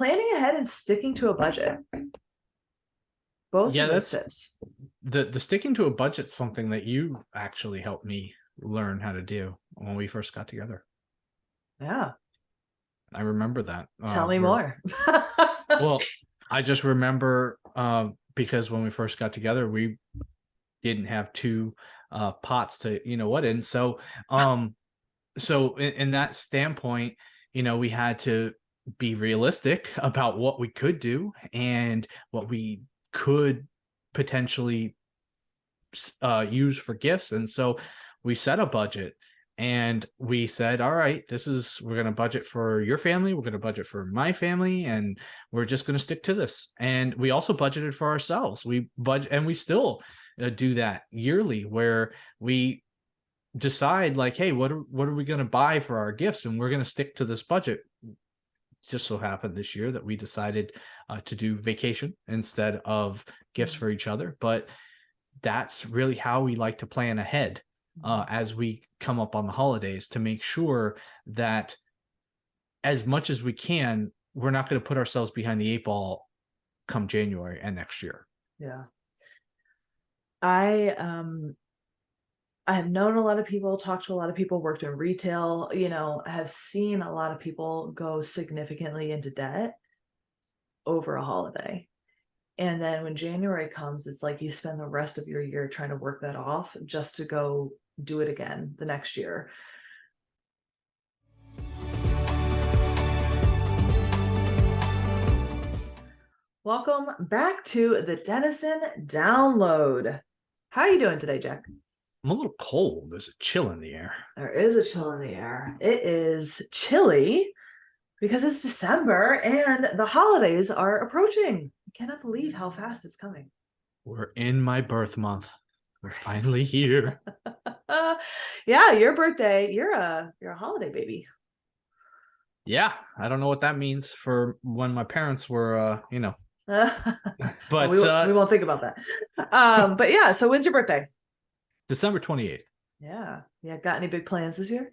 planning ahead and sticking to a budget. Both Yeah, of those that's tips. the sticking to a budget's something that you actually helped me learn how to do when we first got together. Yeah. I remember that. Tell me more. Well, I just remember because when we first got together, we didn't have two pots to what in. So in that standpoint, we had to be realistic about what we could do and what we could potentially use for gifts. And so we set a budget and we said, all right, we're going to budget for your family. We're going to budget for my family. And we're just going to stick to this. And we also budgeted for ourselves. We budget and we still do that yearly where we decide like, hey, what are we going to buy for our gifts? And we're going to stick to this budget. It just so happened this year that we decided to do vacation instead of gifts for each other. But that's really how we like to plan ahead as we come up on the holidays to make sure that as much as we can, we're not going to put ourselves behind the eight ball come January and next year. Yeah. I have known a lot of people, talked to a lot of people, worked in retail, have seen a lot of people go significantly into debt over a holiday. And then when January comes, it's like you spend the rest of your year trying to work that off just to go do it again the next year. Welcome back to the Dennison Download. How are you doing today, Jack? I'm a little cold. There's a chill in the air. There is a chill in the air. It is chilly because it's December and the holidays are approaching. I cannot believe how fast it's coming. We're in my birth month. We're finally here. Yeah, your birthday. You're a holiday baby. Yeah, I don't know what that means for when my parents were, but we won't think about that. But yeah, so when's your birthday? December 28th. Yeah. Got any big plans this year?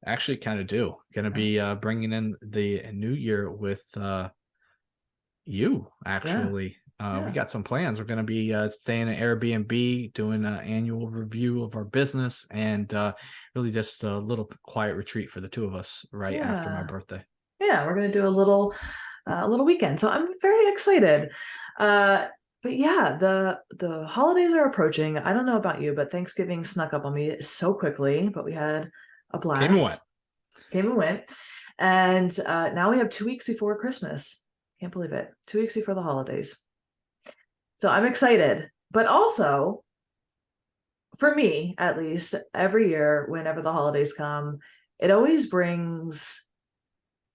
Actually, kind of do. Going to be bringing in the new year with you, actually. Yeah. We got some plans. We're going to be staying at Airbnb, doing an annual review of our business, and really just a little quiet retreat for the two of us after my birthday. Yeah, we're going to do a little weekend. So I'm very excited. But yeah, the holidays are approaching. I don't know about you, but Thanksgiving snuck up on me so quickly, but we had a blast. Came and went. And now we have 2 weeks before Christmas. Can't believe it. 2 weeks before the holidays. So I'm excited. But also, for me, at least, every year, whenever the holidays come, it always brings,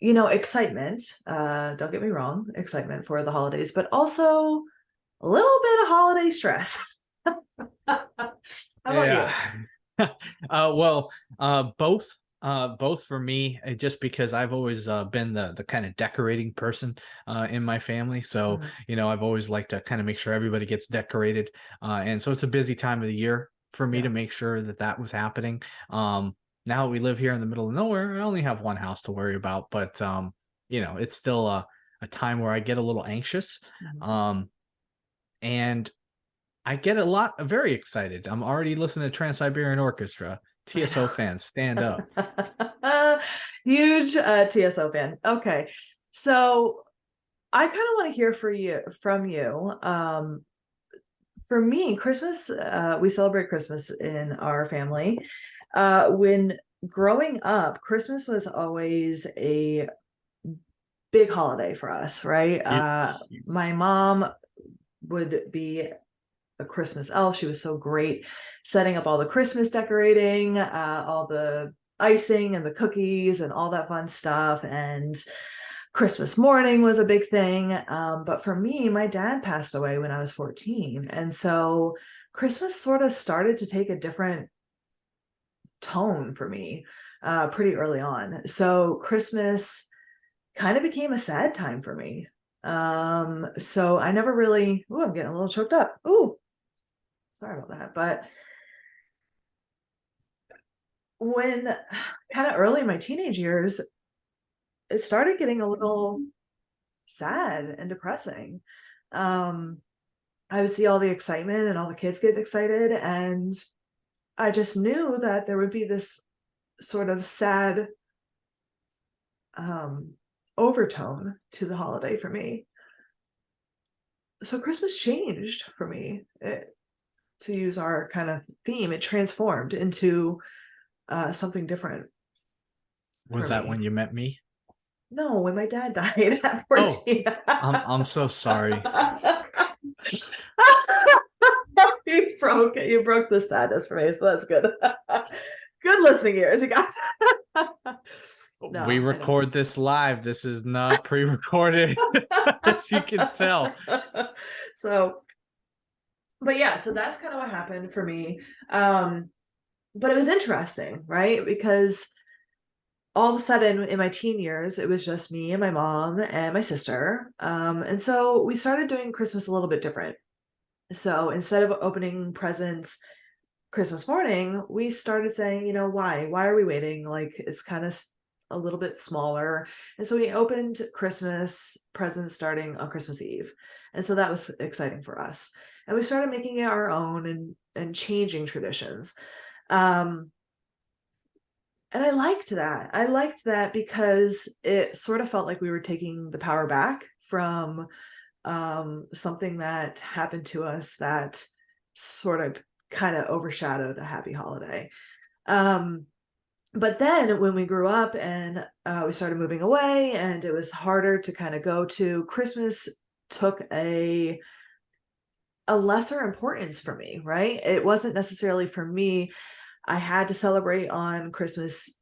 excitement. Don't get me wrong, excitement for the holidays, but also a little bit of holiday stress. How about you? Well, both for me, just because I've always been the kind of decorating person in my family. So, I've always liked to kind of make sure everybody gets decorated. And so it's a busy time of the year for me to make sure that was happening. Now we live here in the middle of nowhere. I only have one house to worry about, but it's still a time where I get a little anxious. And I get very excited. I'm already listening to Trans-Siberian Orchestra. TSO fans, stand up. Huge TSO fan. Okay. So I kind of want to hear from you. For me, Christmas, we celebrate Christmas in our family. When growing up, Christmas was always a big holiday for us, right? My mom would be a Christmas elf. She was so great setting up all the Christmas decorating, all the icing and the cookies and all that fun stuff. And Christmas morning was a big thing. But for me, my dad passed away when I was 14. And so Christmas sort of started to take a different tone for me pretty early on. So Christmas kind of became a sad time for me. So I never really, I'm getting a little choked up. Sorry about that. But when kind of early in my teenage years, it started getting a little sad and depressing. I would see all the excitement and all the kids get excited, and I just knew that there would be this sort of sad overtone to the holiday for me. So Christmas changed for me. To use our kind of theme, it transformed into something different for Was that me. when you met me? No, when my dad died at Oh, 14. I'm so sorry. You broke the sadness for me, so that's good. Good listening ears, you guys. We No, I know. record this live. This is not pre-recorded, as you can tell. So, but yeah, so that's kind of what happened for me. But it was interesting, right? Because all of a sudden in my teen years, it was just me and my mom and my sister. And so we started doing Christmas a little bit different. So instead of opening presents Christmas morning, we started saying, why? Why are we waiting? Like, it's kind of a little bit smaller. And so we opened Christmas presents starting on Christmas Eve. And so that was exciting for us. And we started making it our own and changing traditions. Um, and I liked that. I liked that because it sort of felt like we were taking the power back from something that happened to us that sort of kind of overshadowed a happy holiday. Um, but then when we grew up and we started moving away and it was harder to kind of go to, Christmas took a lesser importance for me, right? It wasn't necessarily for me. I had to celebrate on Christmas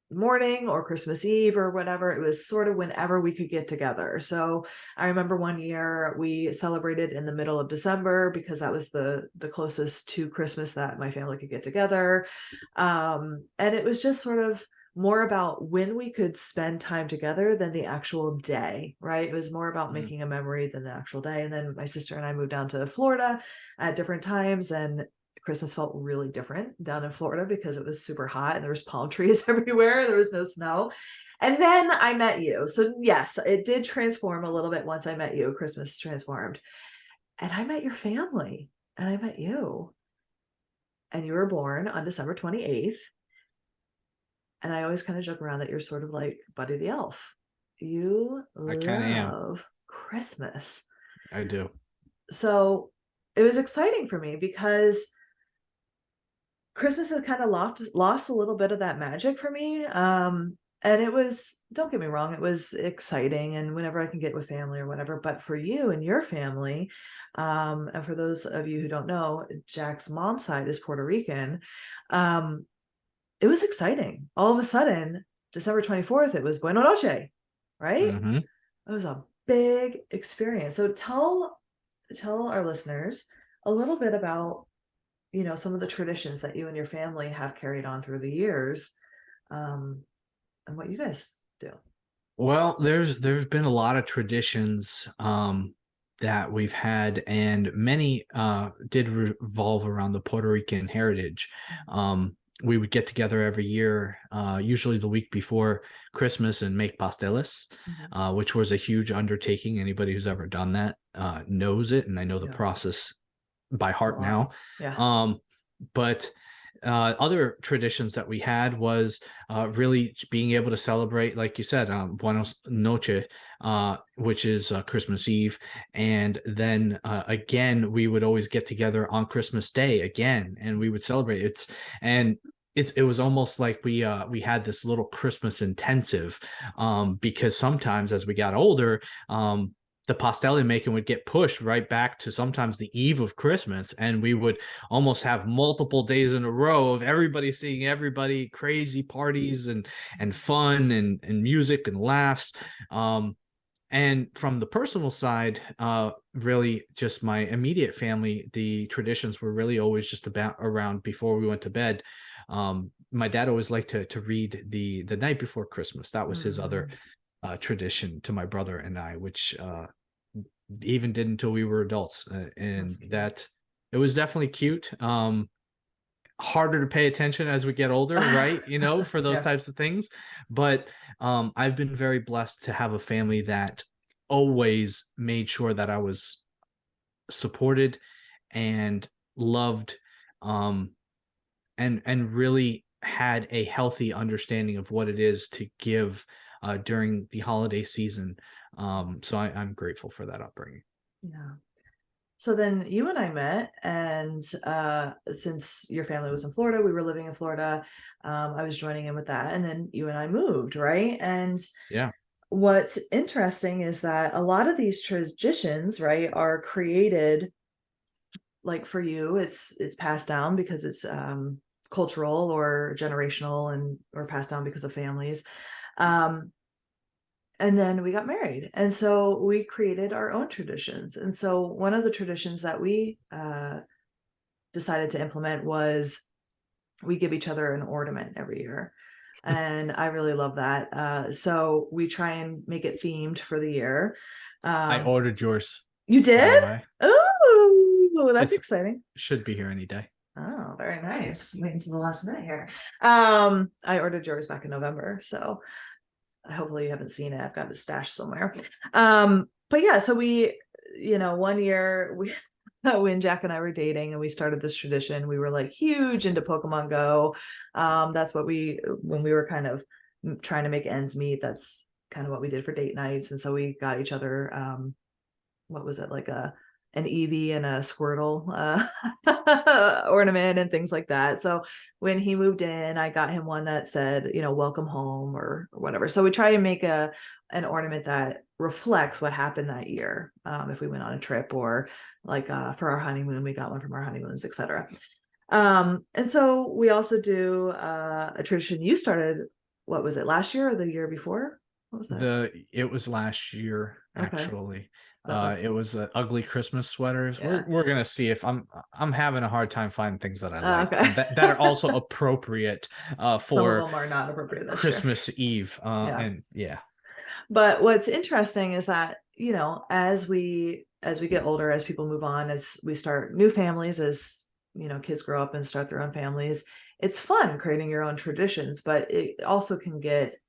morning or Christmas Eve or whatever. It was sort of whenever we could get together. So I remember one year we celebrated in the middle of December because that was the closest to Christmas that my family could get together. And it was just sort of more about when we could spend time together than the actual day, right? It was more about Mm. making a memory than the actual day. And then my sister and I moved down to Florida at different times, and Christmas felt really different down in Florida because it was super hot and there was palm trees everywhere. There was no snow. And then I met you. So yes, it did transform a little bit once I met you. Christmas transformed. And I met your family and I met you. And you were born on December 28th. And I always kind of joke around that you're sort of like Buddy the Elf. You I kind of am. love Christmas. I do. So it was exciting for me because Christmas has kind of lost a little bit of that magic for me. And it was, don't get me wrong, it was exciting and whenever I can get with family or whatever. But for you and your family, and for those of you who don't know, Jack's mom's side is Puerto Rican. Um, it was exciting. All of a sudden, December 24th, it was Buenos Noche, right? Mm-hmm. It was a big experience. So tell our listeners a little bit about some of the traditions that you and your family have carried on through the years, and what you guys do. Well, there's been a lot of traditions that we've had, and many did revolve around the Puerto Rican heritage. We would get together every year, usually the week before Christmas, and make pasteles, which was a huge undertaking. Anybody who's ever done that knows it, and I know the Yeah, process by it's a heart lot. now. Yeah. But other traditions that we had was really being able to celebrate, like you said, Buenos Noche, which is Christmas Eve. And then again, we would always get together on Christmas Day again, and we would celebrate it. And it was almost like we had this little Christmas intensive, because sometimes as we got older, the pastele making would get pushed right back to sometimes the eve of Christmas, and we would almost have multiple days in a row of everybody seeing everybody, crazy parties and fun and music and laughs. And from the personal side, really just my immediate family, the traditions were really always just about around before we went to bed. My dad always liked to read the night before Christmas. That was his other tradition to my brother and I, which even did until we were adults, and that it was definitely cute. Harder to pay attention as we get older, right? For those Yeah. types of things. But I've been very blessed to have a family that always made sure that I was supported and loved, um, and really had a healthy understanding of what it is to give during the holiday season. So I'm grateful for that upbringing. Yeah. So then you and I met, and since your family was in Florida, we were living in Florida. I was joining in with that, and then you and I moved, right? And Yeah. what's interesting is that a lot of these traditions, right, are created, like for you, it's passed down because it's cultural or generational, and or passed down because of families. Um, and then we got married, and so we created our own traditions. And so one of the traditions that we decided to implement was we give each other an ornament every year. And I really love that. So we try and make it themed for the year. I Um, ordered yours, you by the did? way. Oh, that's It's exciting. should be here any day. Oh, very nice. Wait until the last minute here. I ordered yours back in November, so hopefully you haven't seen it. I've got it stashed somewhere. But yeah, so we, one year we when Jack and I were dating and we started this tradition, we were like huge into Pokemon Go. That's what when we were kind of trying to make ends meet, that's kind of what we did for date nights. And so we got each other, what was it, like an Eevee and a Squirtle ornament and things like that. So when he moved in, I got him one that said, welcome home or whatever. So we try to make an ornament that reflects what happened that year. If we went on a trip, or like for our honeymoon, we got one from our honeymoons, etc. And so we also do a tradition you started. What was it, last year or the year before? What was that? It was last year, Okay. actually. The It was ugly Christmas sweaters. Yeah. We're gonna see if I'm having a hard time finding things that I like Okay. and that are also appropriate Some of for them are not appropriate. That's true. Christmas Eve. Yeah. And yeah, But what's interesting is that, as we get older, as people move on, as we start new families, as kids grow up and start their own families, it's fun creating your own traditions, but it also can get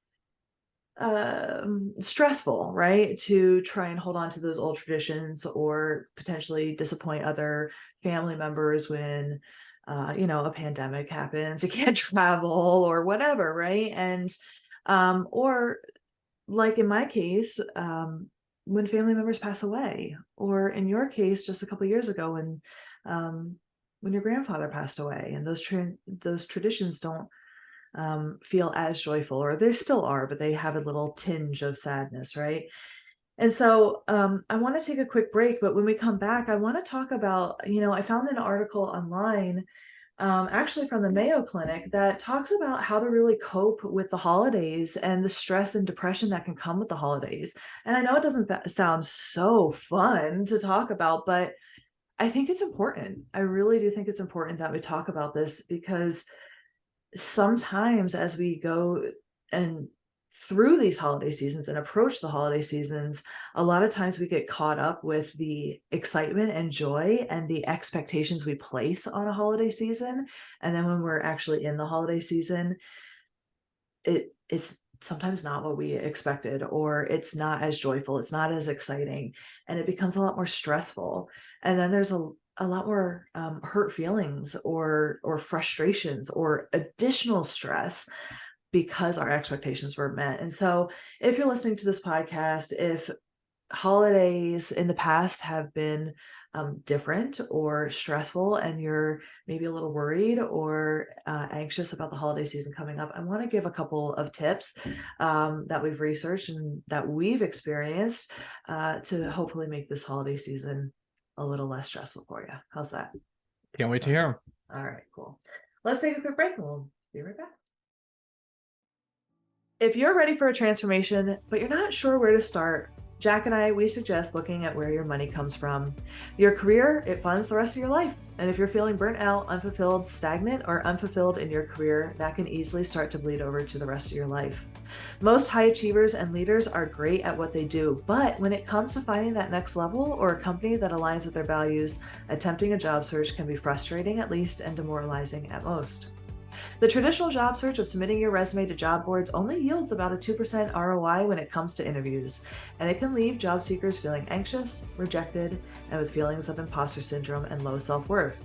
stressful, right? To try and hold on to those old traditions, or potentially disappoint other family members when a pandemic happens, you can't travel or whatever, right? And or like in my case, when family members pass away, or in your case, just a couple of years ago um, when your grandfather passed away, and those traditions don't feel as joyful, or they still are, but they have a little tinge of sadness, right? And so I want to take a quick break, but when we come back, I want to talk about, I found an article online, actually from the Mayo Clinic, that talks about how to really cope with the holidays and the stress and depression that can come with the holidays. And I know it doesn't sound so fun to talk about, but I think it's important. I really do think it's important that we talk about this, because sometimes as we go and through these holiday seasons and approach the holiday seasons, a lot of times we get caught up with the excitement and joy and the expectations we place on a holiday season. And then when we're actually in the holiday season, it's sometimes not what we expected, or it's not as joyful, it's not as exciting, and it becomes a lot more stressful. And then there's a lot more hurt feelings, or frustrations, or additional stress, because our expectations were met. And so if you're listening to this podcast, if holidays in the past have been different or stressful, and you're maybe a little worried or anxious about the holiday season coming up, I want to give a couple of tips that we've researched and that we've experienced to hopefully make this holiday season a little less stressful for you. How's that? can't wait to hear them. All right, cool. Let's take a quick break and we'll be right back. If you're ready for a transformation, but you're not sure where to start, Jack and I, we suggest looking at where your money comes from. Your career, it funds the rest of your life. And if you're feeling burnt out, unfulfilled, stagnant, or unfulfilled in your career, that can easily start to bleed over to the rest of your life. Most high achievers and leaders are great at what they do, but when it comes to finding that next level or a company that aligns with their values, attempting a job search can be frustrating at least and demoralizing at most. The traditional job search of submitting your resume to job boards only yields about a 2% ROI when it comes to interviews, and it can leave job seekers feeling anxious, rejected, and with feelings of imposter syndrome and low self-worth.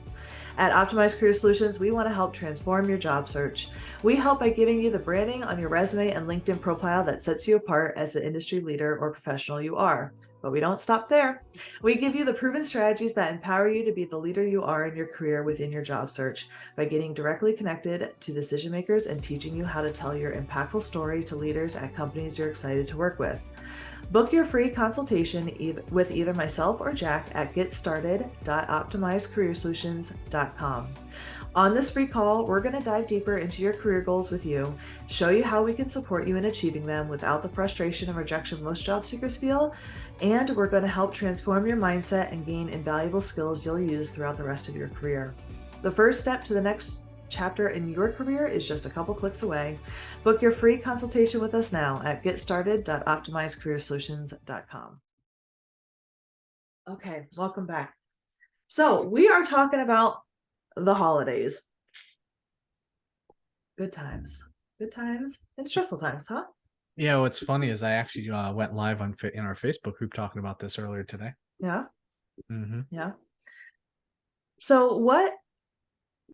At Optimized Career Solutions, we want to help transform your job search. We help by giving you the branding on your resume and LinkedIn profile that sets you apart as the industry leader or professional you are. But we don't stop there. We give you the proven strategies that empower you to be the leader you are in your career within your job search by getting directly connected to decision makers and teaching you how to tell your impactful story to leaders at companies you're excited to work with. Book your free consultation with either myself or Jack at getstarted.optimizedcareersolutions.com. On this free call, we're going to dive deeper into your career goals with you, show you how we can support you in achieving them without the frustration and rejection most job seekers feel, and we're going to help transform your mindset and gain invaluable skills you'll use throughout the rest of your career. The first step to the next chapter in your career is just a couple clicks away. Book your free consultation with us now at getstarted.optimizedcareersolutions.com. Okay, welcome back. So we are talking about the holidays. Good times and stressful times, huh? Yeah, what's funny is I actually went live in our Facebook group talking about this earlier today. Yeah. Mm-hmm. Yeah. So what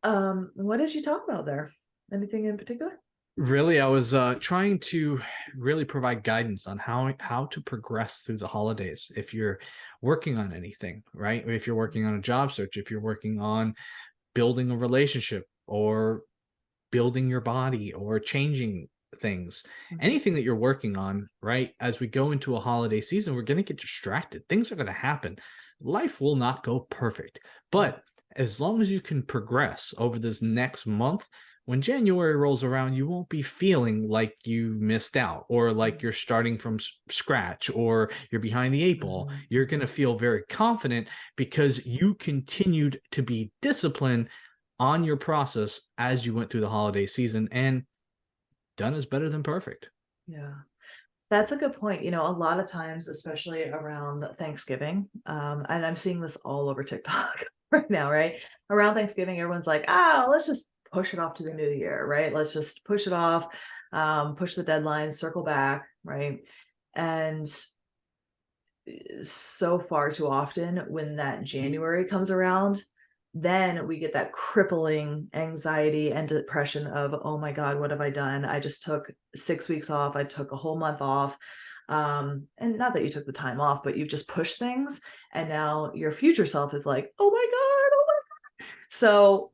did you talk about there? Anything in particular? Really, I was trying to really provide guidance on how to progress through the holidays if you're working on anything, right? If you're working on a job search, if you're working on building a relationship or building your body or changing things, anything that you're working on, right? As we go into a holiday season, we're going to get distracted. Things are going to happen. Life will not go perfect, but as long as you can progress over this next month, when January rolls around, you won't be feeling like you missed out or like you're starting from scratch or you're behind the eight ball. You're going to feel very confident because you continued to be disciplined on your process as you went through the holiday season, and done is better than perfect. Yeah. That's a good point. You know, a lot of times, especially around Thanksgiving, and I'm seeing this all over TikTok right now, right? Around Thanksgiving, everyone's like, let's just push it off to the new year, right? Let's just push it off, push the deadline, circle back, right? And so far too often when that January comes around, then we get that crippling anxiety and depression of, oh my God, what have I done? I just took 6 weeks off. I took a whole month off. And not that you took the time off, but you've just pushed things. And now your future self is like, oh my God, oh my God. So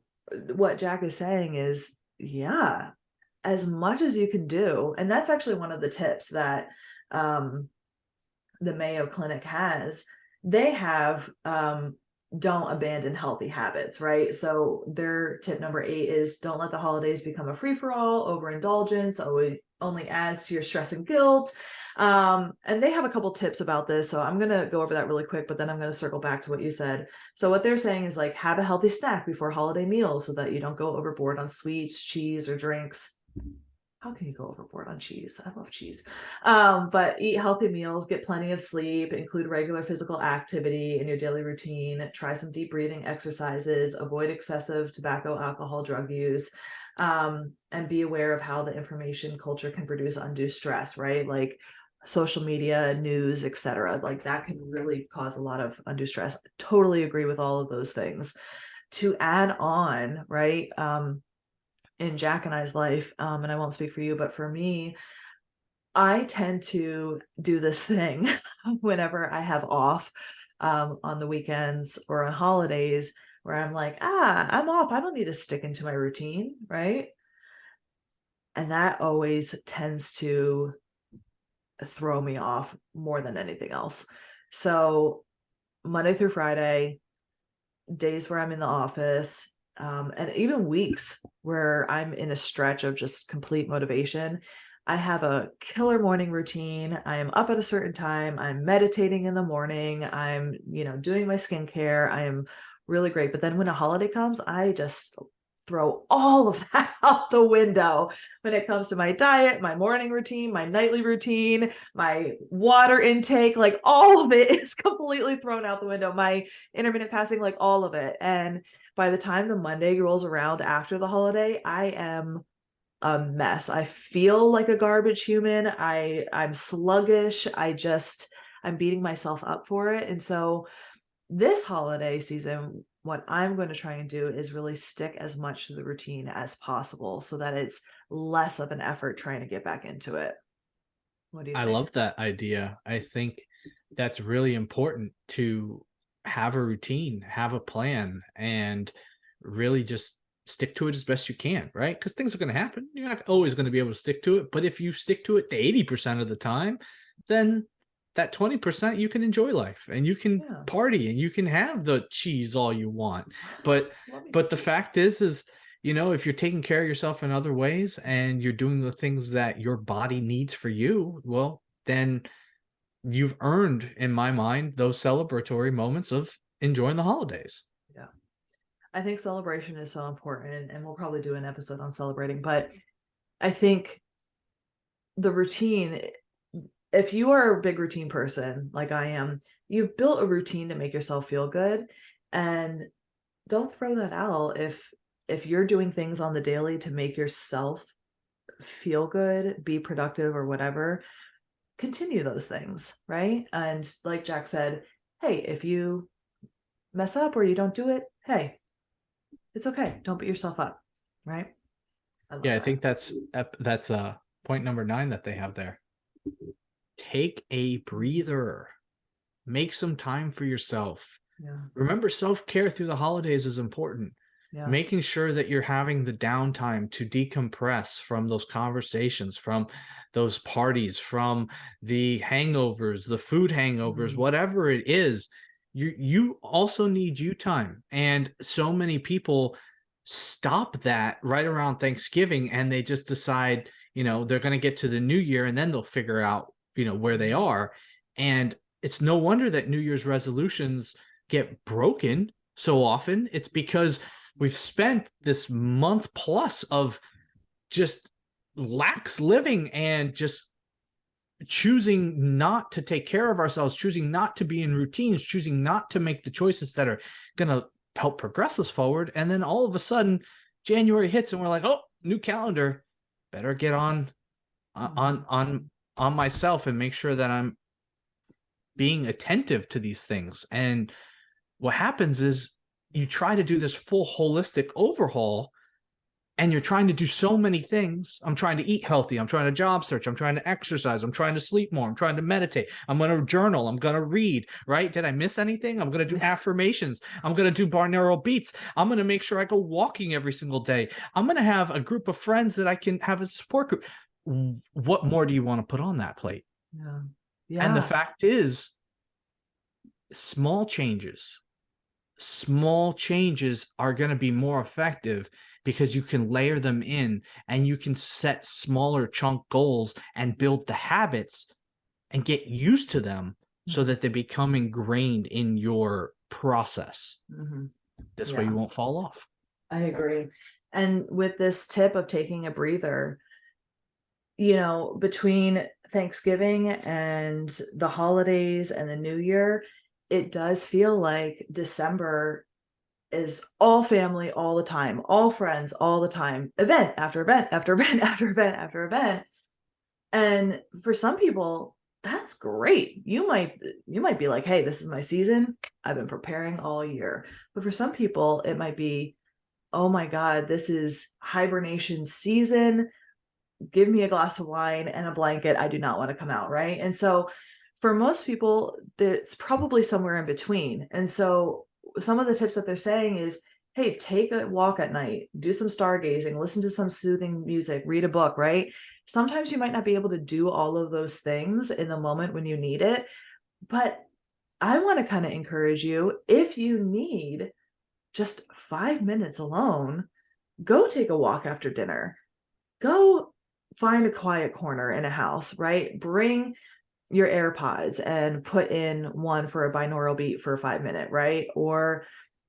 what Jack is saying is, yeah, as much as you can do. And that's actually one of the tips that the Mayo Clinic has. They have don't abandon healthy habits, right? So their tip number 8 is don't let the holidays become a free-for-all. Overindulgence only adds to your stress and guilt. And they have a couple tips about this. So I'm going to go over that really quick, but then I'm going to circle back to what you said. So what they're saying is like, have a healthy snack before holiday meals so that you don't go overboard on sweets, cheese, or drinks. How can you go overboard on cheese? I love cheese. But eat healthy meals, get plenty of sleep, include regular physical activity in your daily routine, try some deep breathing exercises, avoid excessive tobacco, alcohol, drug use, and be aware of how the information culture can produce undue stress, right? Like social media, news, etc. Like that can really cause a lot of undue stress. Totally agree with all of those things. To add on, right? In Jack and I's life, and I won't speak for you, but for me, I tend to do this thing whenever I have off on the weekends or on holidays where I'm like, I'm off. I don't need to stick into my routine, right? And that always tends to throw me off more than anything else. So Monday through Friday, days where I'm in the office, and even weeks where I'm in a stretch of just complete motivation, I have a killer morning routine. I am up at a certain time. I'm meditating in the morning. I'm, doing my skincare. I am really great. But then when a holiday comes, I just throw all of that out the window when it comes to my diet, my morning routine, my nightly routine, my water intake, like all of it is completely thrown out the window. My intermittent fasting, like all of it. And by the time the Monday rolls around after the holiday, I am a mess. I feel like a garbage human. I'm sluggish. I'm beating myself up for it. And so this holiday season, what I'm going to try and do is really stick as much to the routine as possible so that it's less of an effort trying to get back into it. What do you I think? love that idea. I think that's really important to have a routine, have a plan, and really just stick to it as best you can, right? Because things are going to happen. You're not always going to be able to stick to it. But if you stick to it the 80% of the time, then that 20% you can enjoy life and you can Yeah. party and you can have the cheese all you want. But Love me some but the cheese. fact is if you're taking care of yourself in other ways and you're doing the things that your body needs for you, well, then you've earned, in my mind, those celebratory moments of enjoying the holidays. Yeah. I think celebration is so important, and we'll probably do an episode on celebrating, but I think the routine, if you are a big routine person like I am, you've built a routine to make yourself feel good, and don't throw that out if you're doing things on the daily to make yourself feel good, be productive or whatever, continue those things, right? And like Jack said, hey, if you mess up or you don't do it, hey, it's okay. Don't beat yourself up, right? I love Yeah, I that. think that's point number 9 that they have there. Take a breather. Make some time for yourself. Yeah. Remember, self-care through the holidays is important. Yeah. Making sure that you're having the downtime to decompress from those conversations, from those parties, from the hangovers, the food hangovers, Mhm. whatever it is, you also need you time. And so many people stop that right around Thanksgiving and they just decide, they're going to get to the new year and then they'll figure out, where they Mhm. are. And it's no wonder that New Year's resolutions get broken so often. It's because we've spent this month plus of just lax living and just choosing not to take care of ourselves, choosing not to be in routines, choosing not to make the choices that are going to help progress us forward. And then all of a sudden, January hits and we're like, oh, new calendar. Better get on Mhm. on myself and make sure that I'm being attentive to these things. And what happens is you try to do this full holistic overhaul and you're trying to do so many things. I'm trying to eat healthy. I'm trying to job search. I'm trying to exercise. I'm trying to sleep more. I'm trying to meditate. I'm going to journal. I'm going to read, right? Did I miss anything? I'm going to do affirmations. I'm going to do binaural beats. I'm going to make sure I go walking every single day. I'm going to have a group of friends that I can have a support group. What more do you want to put on that plate? Yeah. And the Yeah. fact is, small changes small changes are going to be more effective because you can layer them in and you can set smaller chunk goals and build the habits and get used to them so Mhm. that they become ingrained in your process. Mhm. This way you Yeah, won't fall off. I agree. And with this tip of taking a breather, between Thanksgiving and the holidays and the new year, it does feel like December is all family all the time, all friends all the time, event after event after event after event after event. And for some people, that's great. You might be like, "Hey, this is my season. I've been preparing all year." But for some people, it might be, "Oh my god, this is hibernation season. Give me a glass of wine and a blanket. I do not want to come out," right? And so for most people, it's probably somewhere in between. And so some of the tips that they're saying is, hey, take a walk at night, do some stargazing, listen to some soothing music, read a book, right? Sometimes you might not be able to do all of those things in the moment when you need it, but I want to kind of encourage you, if you need just 5 minutes alone, go take a walk after dinner. Go find a quiet corner in a house, right? Bring your AirPods and put in one for a binaural beat for a 5 minute, right? Or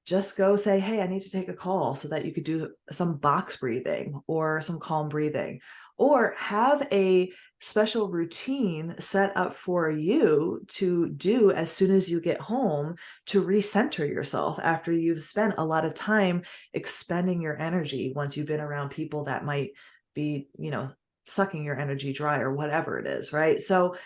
just go say, hey, I need to take a call so that you could do some box breathing or some calm breathing. or have a special routine set up for you to do as soon as you get home to recenter yourself after you've spent a lot of time expending your energy once you've been around people that might be, sucking your energy dry or whatever it is, right? So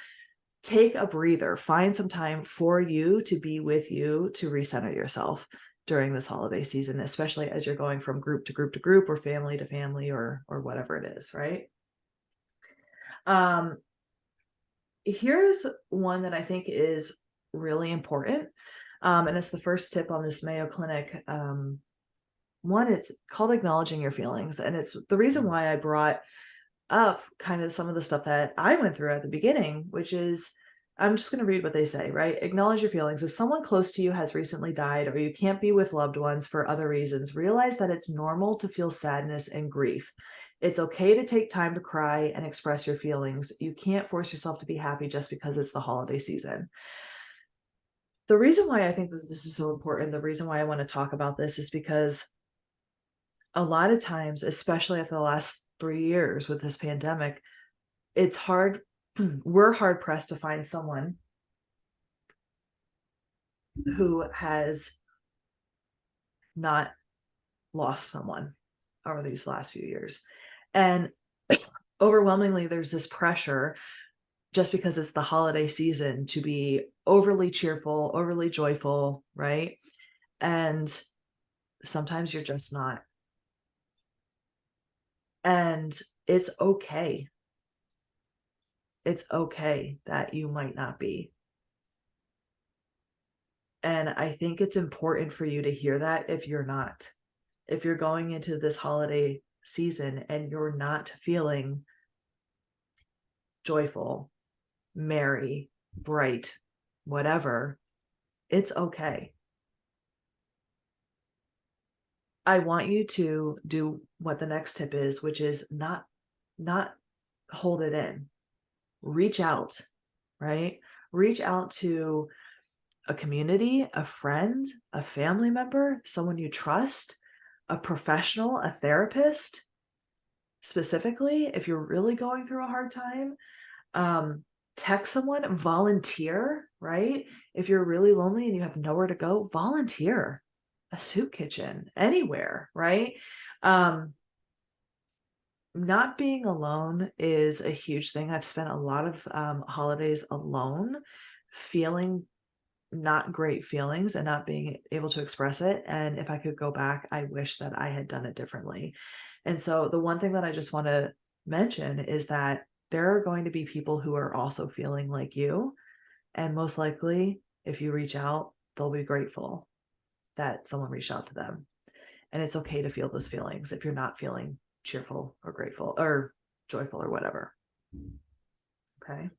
take a breather, find some time for you to be with you to recenter yourself during this holiday season, especially as you're going from group to group to group or family to family or whatever it is, right? Um, Here's one that I think is really important. And it's the first tip on this Mayo Clinic one. It's called acknowledging your feelings. And it's the reason why I brought up kind of some of the stuff that I went through at the beginning, which is I'm just going to read what they say, right? Acknowledge your feelings. If someone close to you has recently died or you can't be with loved ones for other reasons, realize that it's normal to feel sadness and grief. It's okay to take time to cry and express your feelings. You can't force yourself to be happy just because it's the holiday season. The reason why I think that this is so important, the reason why I want to talk about this is because a lot of times, especially after the last 3 years with this pandemic, it's hard. We're hard pressed to find someone who has not lost someone over these last few years. And overwhelmingly, there's this pressure just because it's the holiday season to be overly cheerful, overly joyful, right? And sometimes you're just not. And it's okay. It's okay that you might not be. And I think it's important for you to hear that if you're not. If you're going into this holiday season and you're not feeling joyful, merry, bright, whatever, it's okay. I want you to do what the next tip is, which is not hold it in. Reach out, right? Reach out to a community, a friend, a family member, someone you trust, a professional, a therapist, specifically if you're really going through a hard time. Text someone, volunteer, right? If you're really lonely and you have nowhere to go, volunteer a soup kitchen anywhere, right? um Not being alone is a huge thing. I've spent a lot of holidays alone, feeling not great feelings and not being able to express it. And if I could go back, I wish that I had done it differently. And so the one thing that I just want to mention is that there are going to be people who are also feeling like you. And most likely, if you reach out, they'll be grateful that someone reached out to them. And it's okay to feel those feelings if you're not feeling cheerful or grateful or joyful or whatever. Okay.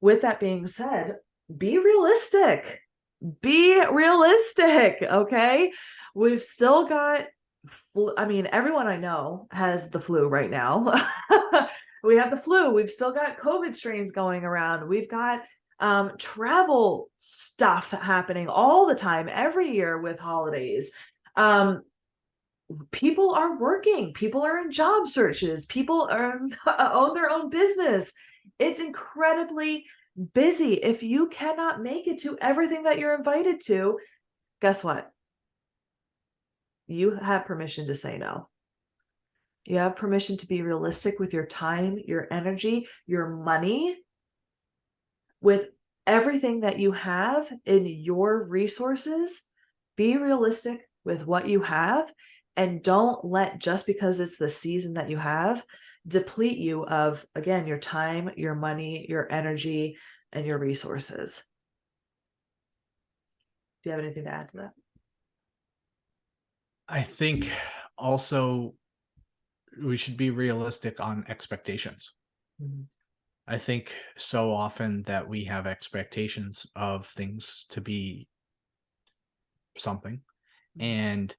With that being said, be realistic. Be realistic. Okay. We've still got I mean, everyone I know has the flu right now. We have the flu. We've still got COVID strains going around. We've got travel stuff happening all the time, every year with holidays. Um, People are working. People are in job searches. People are own their own business. It's incredibly busy. If you cannot make it to everything that you're invited to, guess what? You have permission to say no. You have permission to be realistic with your time, your energy, your money, with everything that you have in your resources. Be realistic with what you have and don't let just because it's the season that you have deplete you of, again, your time, your money, your energy, and your resources. Do you have anything to add to that? I think also we should be realistic on expectations. Mhm. I think so often that we have expectations of things to be something, and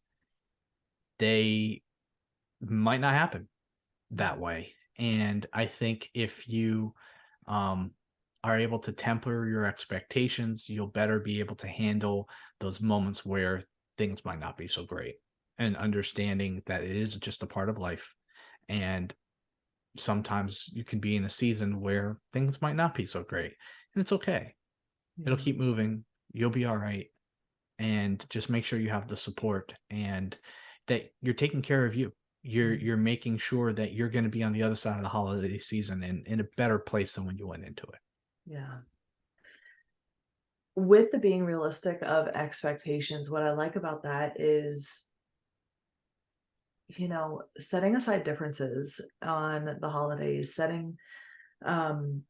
they might not happen that way. And I think if you um, are able to temper your expectations, you'll better be able to handle those moments where things might not be so great, and understanding that it is just a part of life. And sometimes you can be in a season where things might not be so great, and it's okay. It'll Yeah. keep moving. You'll be all right. And just make sure you have the support and that you're taking care of you. You're making sure that you're going to be on the other side of the holiday season and in a better place than when you went into it. Yeah. With the being realistic of expectations, what I like about that is, setting aside differences on the holidays, um,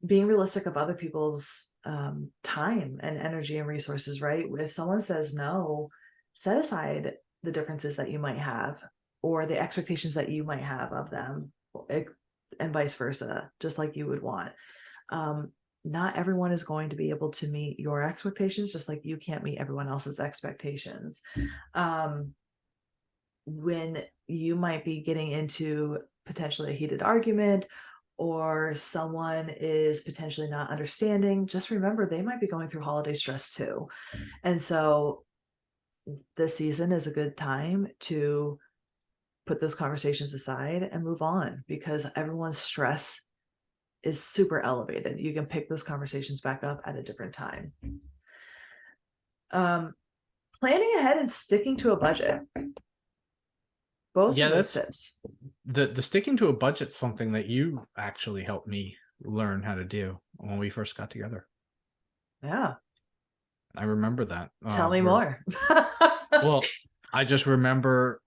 being realistic of other people's time and energy and resources, right? If someone says no, set aside the differences that you might have or the expectations that you might have of them, and vice versa, just like you would want. Um, Not everyone is going to be able to meet your expectations, just like you can't meet everyone else's expectations. Um, when you might be getting into potentially a heated argument or someone is potentially not understanding, just remember they might be going through holiday stress too. And so this season is a good time to put those conversations aside and move on because everyone's stress is super elevated. You can pick those conversations back up at a different time. Um, Planning ahead and sticking to a budget. Both Yeah, of those that's tips. the sticking to a budget's something that you actually helped me learn how to do when we first got together. Yeah. I remember that. Tell me We're more. Well, I just remember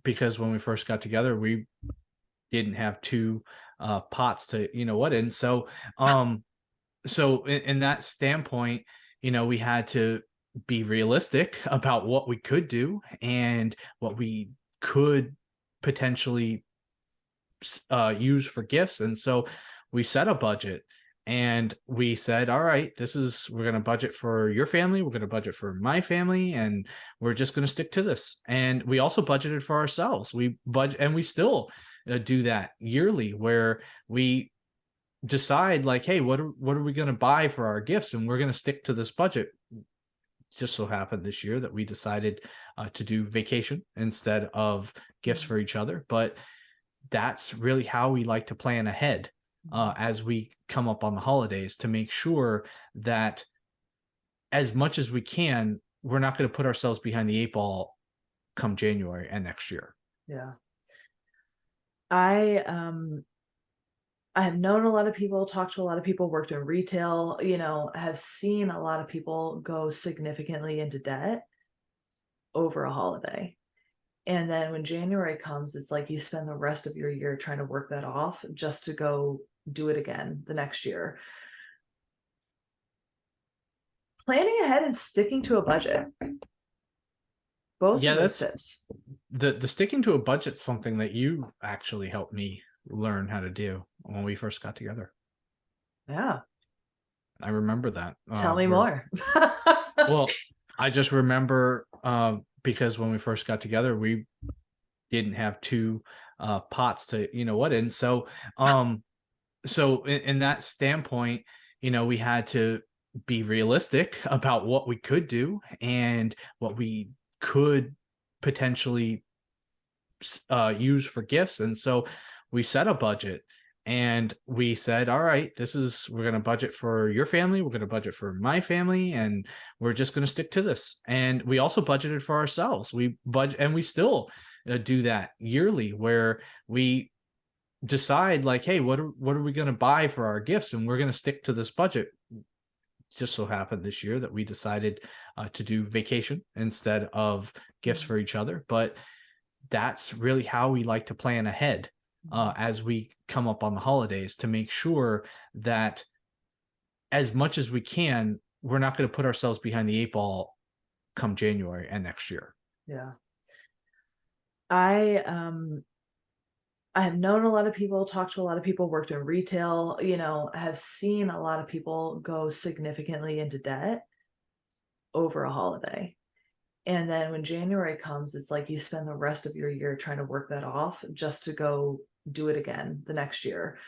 because when we first got together, we didn't have two pots to what in. So in that standpoint, we had to be realistic about what we could do and what we could potentially use for gifts. And so we set a budget and we said, all right, we're going to budget for your family. We're going to budget for my family. And we're just going to stick to this. And we also budgeted for ourselves. We budget and we still do that yearly where we decide like, hey, what are we going to buy for our gifts? And we're going to stick to this budget. It just so happened this year that we decided to do vacation instead of gifts for each other. But that's really how we like to plan ahead as we come up on the holidays to make sure that as much as we can, we're not going to put ourselves behind the eight ball come January and next year. Yeah. I have known a lot of people, talked to a lot of people, worked in retail, have seen a lot of people go significantly into debt over a holiday. And then when January comes, it's like you spend the rest of your year trying to work that off just to go do it again the next year. Planning ahead and sticking to a budget. Both Yeah, of those that's tips. the sticking to a budget's something that you actually helped me learn how to do when we first got together. Yeah. I remember that. Tell me We're more. Well, I just remember because when we first got together, we didn't have two pots to what in. So in that standpoint, we had to be realistic about what we could do and what we could potentially use for gifts. And so we set a budget and we said, all right, we're going to budget for your family. We're going to budget for my family. And we're just going to stick to this. And we also budgeted for ourselves. We budget and we still do that yearly where we decide like, hey, what are we going to buy for our gifts? And we're going to stick to this budget. It just so happened this year that we decided to do vacation instead of gifts for each other. But that's really how we like to plan ahead as we come up on the holidays to make sure that as much as we can, we're not going to put ourselves behind the eight ball come January and next year. Yeah. I have known a lot of people, talked to a lot of people, worked in retail, have seen a lot of people go significantly into debt over a holiday. And then when January comes, it's like you spend the rest of your year trying to work that off just to go do it again the next year.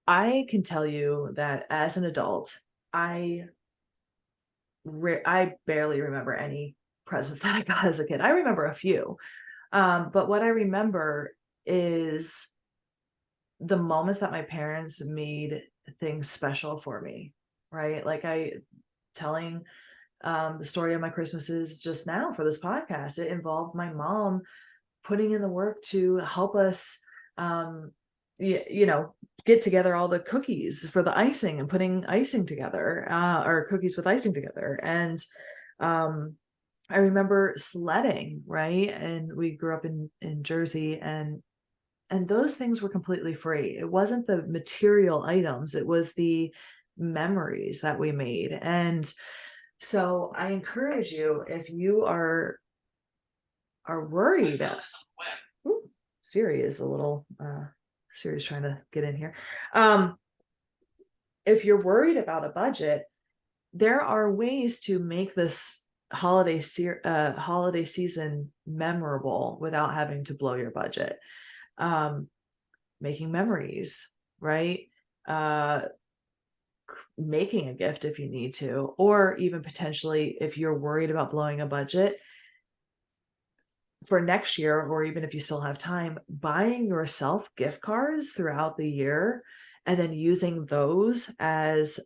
I can tell you that as an adult, I I barely remember any presents that I got as a kid. I remember a few, But what I remember is the moments that my parents made things special for me, right? Like I telling the story of my Christmases just now for this podcast, it involved my mom putting in the work to help us, um, you know, get together all the cookies for the icing and putting icing together, or cookies with icing together. And um, I remember sledding, right? And we grew up in Jersey, and those things were completely free. It wasn't the material items, it was the memories that we made. And so I encourage you, if you are worried. Ooh, Siri is a little Siri's trying to get in here. Um, if you're worried about a budget, there are ways to make this holiday season memorable without having to blow your budget. Um, Making memories, right? Uh, Making a gift if you need to, or even potentially if you're worried about blowing a budget for next year, or even if you still have time, buying yourself gift cards throughout the year and then using those as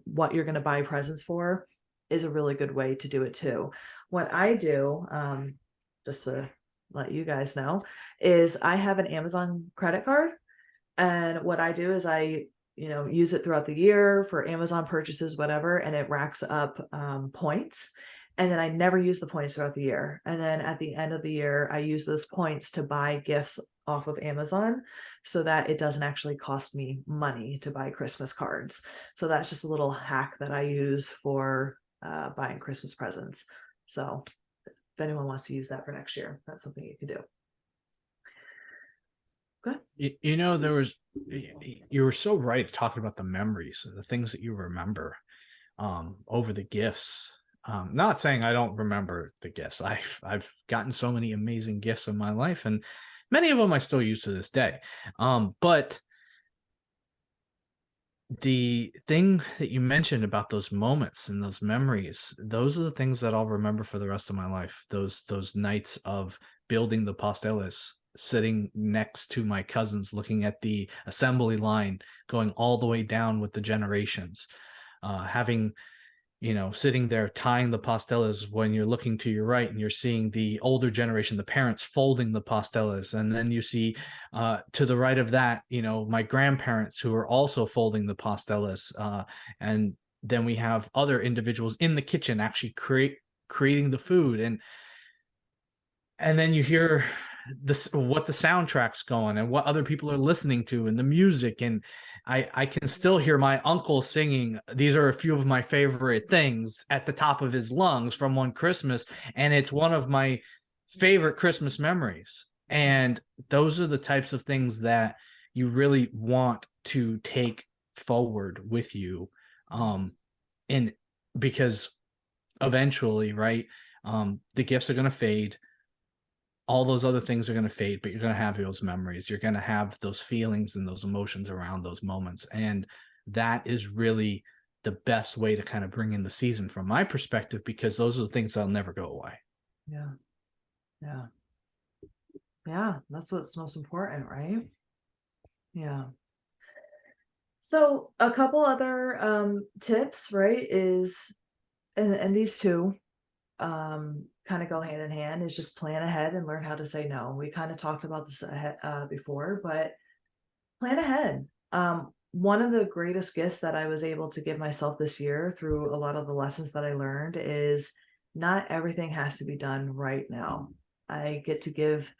what you're going to buy presents for is a really good way to do it too. What I do, just to let you guys know, is I have an Amazon credit card. And what I do is I, use it throughout the year for Amazon purchases, whatever, and it racks up points. And then I never use the points throughout the year. And then at the end of the year, I use those points to buy gifts off of Amazon so that it doesn't actually cost me money to buy Christmas cards. So that's just a little hack that I use for buying Christmas presents. So if anyone wants to use that for next year, that's something you can do. Good. There was, you were so right talking about the memories, the things that you remember over the gifts. Not saying I don't remember the gifts. I've gotten so many amazing gifts in my life, and many of them I still use to this day. But the thing that you mentioned about those moments and those memories, those are the things that I'll remember for the rest of my life. Those nights of building the pasteles, sitting next to my cousins, looking at the assembly line, going all the way down with the generations, having, sitting there tying the pasteles when you're looking to your right and you're seeing the older generation, the parents folding the pasteles. And then you see to the right of that, my grandparents who are also folding the pasteles. And then we have other individuals in the kitchen actually creating the food. And then you hear what the soundtrack's going and what other people are listening to and the music. And I can still hear my uncle singing, "These are a few of my favorite things," at the top of his lungs from one Christmas. And it's one of my favorite Christmas memories. And those are the types of things that you really want to take forward with you. And because eventually, right, the gifts are going to fade, all those other things are going to fade, but you're going to have those memories. You're going to have those feelings and those emotions around those moments. And that is really the best way to kind of bring in the season from my perspective, because those are the things that'll never go away. Yeah. Yeah. Yeah. That's what's most important, right? Yeah. So a couple other tips, right, is and these two kind of go hand in hand, is just plan ahead and learn how to say no. We kind of talked about this before, but plan ahead. One of the greatest gifts that I was able to give myself this year through a lot of the lessons that I learned is not everything has to be done right now. I get to give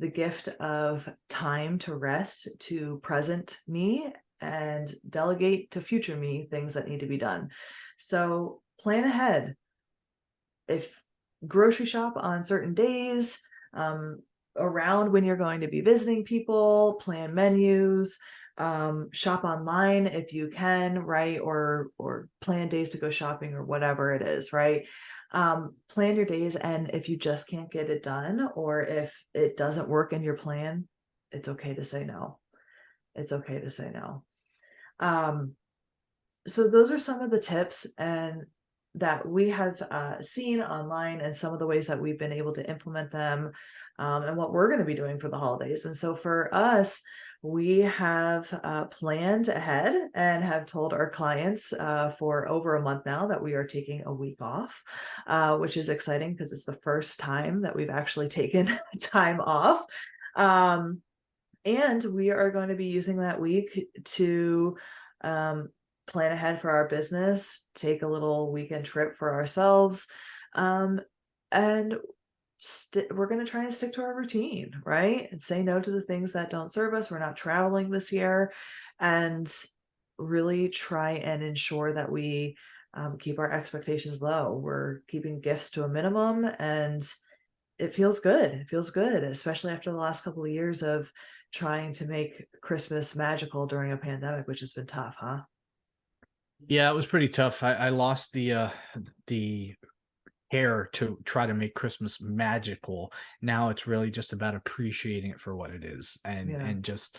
the gift of time to rest to present me and delegate to future me things that need to be done. So plan ahead. If grocery shop on certain days, around when you're going to be visiting people, plan menus, shop online if you can, right? Or plan days to go shopping or whatever it is, right? Plan your days, and if you just can't get it done, or if it doesn't work in your plan, it's okay to say no. It's okay to say no. So those are some of the tips and that we have seen online, and some of the ways that we've been able to implement them. and what we're going to be doing for the holidays. And so for us, we have planned ahead and have told our clients for over a month now that we are taking a week off, which is exciting because it's the first time that we've actually taken time off. And we are going to be using that week to plan ahead for our business, take a little weekend trip for ourselves, and we're going to try and stick to our routine, right? And say no to the things that don't serve us. We're not traveling this year, and really try and ensure that we keep our expectations low. We're keeping gifts to a minimum, and it feels good. It feels good, especially after the last couple of years of trying to make Christmas magical during a pandemic, which has been tough, huh? Yeah, it was pretty tough. I lost the care to try to make Christmas magical. Now it's really just about appreciating it for what it is, Yeah, and just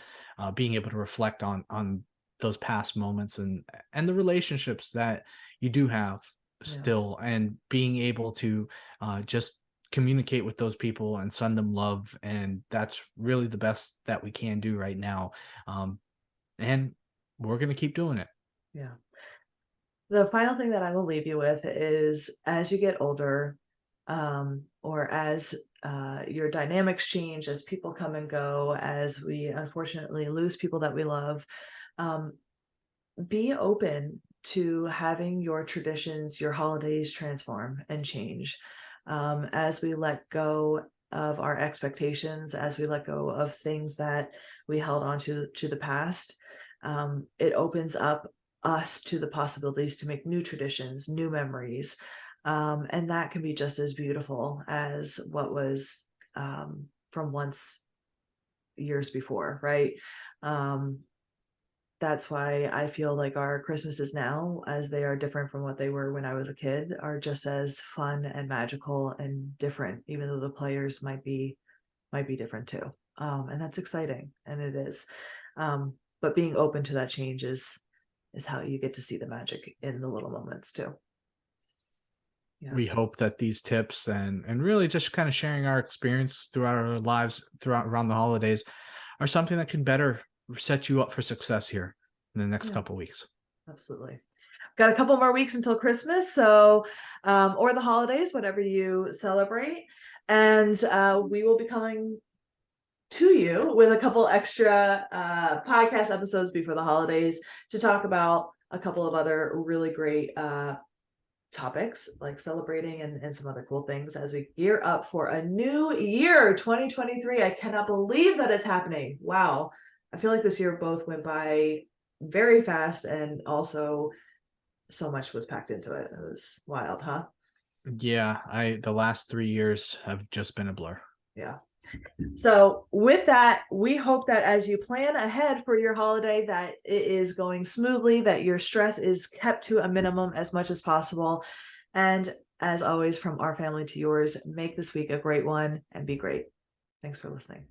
being able to reflect on those past moments, and the relationships that you do have yeah, still, and being able to just communicate with those people and send them love. And that's really the best that we can do right now. And we're going to keep doing it. yeah. The final thing that I will leave you with is as you get older, or as your dynamics change, as people come and go, as we unfortunately lose people that we love, um, be open to having your traditions, your holidays transform and change. As we let go of our expectations, as we let go of things that we held on to the past, it opens up us to the possibilities to make new traditions, new memories. And that can be just as beautiful as what was from once years before, right? Um, that's why I feel like our Christmases now, as they are different from what they were when I was a kid, are just as fun and magical and different, even though the players might be different too. And that's exciting, and it is. But being open to that change is how you get to see the magic in the little moments too. Yeah, We hope that these tips, and really just kind of sharing our experience throughout our lives throughout around the holidays, are something that can better set you up for success here in the next yeah, couple weeks. absolutely. Got a couple more weeks until Christmas, so or the holidays, whatever you celebrate, and we will be coming to you with a couple extra podcast episodes before the holidays to talk about a couple of other really great topics like celebrating and some other cool things as we gear up for a new year 2023. I cannot believe that it's happening. Wow. I feel like this year both went by very fast, and also so much was packed into it. It was wild, huh? Yeah, I the last 3 years have just been a blur. Yeah. So with that, we hope that as you plan ahead for your holiday, that it is going smoothly, that your stress is kept to a minimum as much as possible. And as always, from our family to yours, make this week a great one and be great. Thanks for listening.